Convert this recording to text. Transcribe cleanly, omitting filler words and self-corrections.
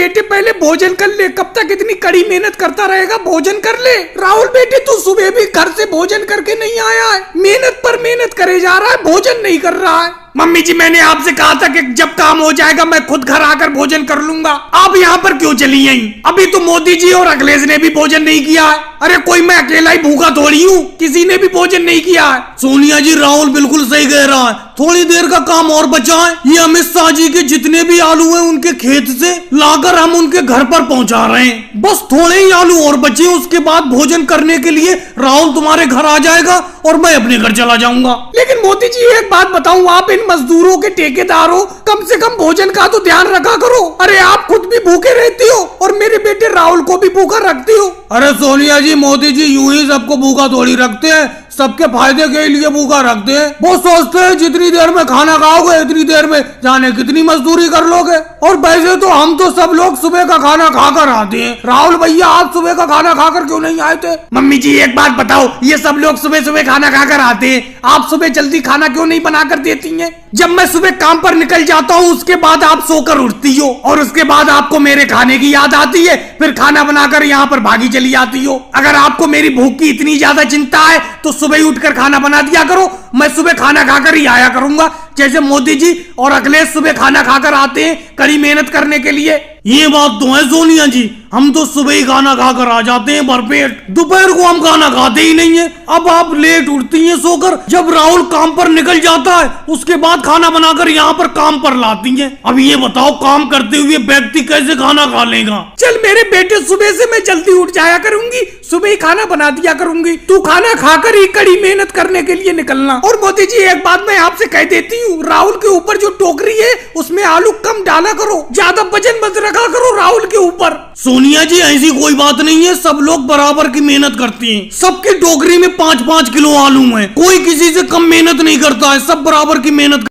बेटे पहले भोजन कर ले, कब तक इतनी कड़ी मेहनत करता रहेगा, भोजन कर ले। राहुल बेटे तू सुबह भी घर से भोजन करके नहीं आया है, मेहनत पर मेहनत करे जा रहा है, भोजन नहीं कर रहा है। मम्मी जी मैंने आपसे कहा था कि जब काम हो जाएगा मैं खुद घर आकर भोजन कर लूंगा, आप यहाँ पर क्यों चली आई? अभी तो मोदी जी और अखिलेश ने भी भोजन नहीं किया है। अरे कोई मैं अकेला ही भूखा थोड़ी हूँ, किसी ने भी भोजन नहीं किया है। सोनिया जी राहुल बिल्कुल सही कह रहा है, थोड़ी देर का काम और बचा है। ये अमित शाह जी के जितने भी आलू हैं उनके खेत से लाकर हम उनके घर पर पहुंचा रहे हैं। बस थोड़े ही आलू और बचे, उसके बाद भोजन करने के लिए राहुल तुम्हारे घर आ जाएगा और मैं अपने घर चला जाऊंगा। लेकिन मोदी जी एक बात बताऊं, आप इन मजदूरों के ठेकेदार हो, कम से कम भोजन का तो ध्यान रखा करो। अरे आप खुद भी भूखे रहती हो और मेरे बेटे राहुल को भी भूखा रखती हो। अरे सोनिया जी मोदी जी यूं ही सबको भूखा थोड़ी रखते हैं, सबके फायदे के लिए भूखा रखते हैं। वो सोचते हैं जितनी देर में खाना खाओगे इतनी देर में जाने कितनी मजदूरी कर लोगे। और वैसे तो हम तो सब लोग सुबह का खाना खाकर आते हैं। राहुल भैया आप सुबह का खाना खाकर क्यों नहीं आए थे? मम्मी जी एक बात बताओ, ये सब लोग सुबह सुबह खाना खाकर आते हैं, आप सुबह जल्दी खाना क्यों नहीं बनाकर देती हैं? जब मैं सुबह काम पर निकल जाता हूँ उसके बाद आप सोकर उठती हो और उसके बाद आपको मेरे खाने की याद आती है, फिर खाना बनाकर यहाँ पर भागी चली आती हो। अगर आपको मेरी भूख की इतनी ज्यादा चिंता है तो सुबह ही उठकर खाना बना दिया करो, मैं सुबह खाना खाकर ही आया करूंगा, जैसे मोदी जी और अखिलेश सुबह खाना खाकर आते हैं कड़ी मेहनत करने के लिए। ये बात तो है सोनिया जी, हम तो सुबह ही खाना खाकर आ जाते हैं भरपेट, दोपहर को हम खाना खाते ही नहीं है। अब आप लेट उठती हैं सोकर, जब राहुल काम पर निकल जाता है उसके बाद खाना बनाकर यहाँ पर काम पर लाती हैं। अब ये बताओ काम करते हुए व्यक्ति कैसे खाना खा लेगा? चल मेरे बेटे सुबह से मैं जल्दी उठ जाया करूंगी, सुबह ही खाना बना दिया करूंगी, तू खाना खाकर ही कड़ी मेहनत करने के लिए निकलना। और मोदी जी एक बात मैं आपसे कह देती हूँ, राहुल के ऊपर जो टोकरी है उसमें आलू कम डाला करो, ज्यादा वजन मत रखा करो राहुल के ऊपर। सोनिया जी ऐसी कोई बात नहीं है, सब लोग बराबर की मेहनत करते हैं, सबकी टोकरी में 5-5 किलो आलू हैं, कोई किसी से कम मेहनत नहीं करता है, सब बराबर की मेहनत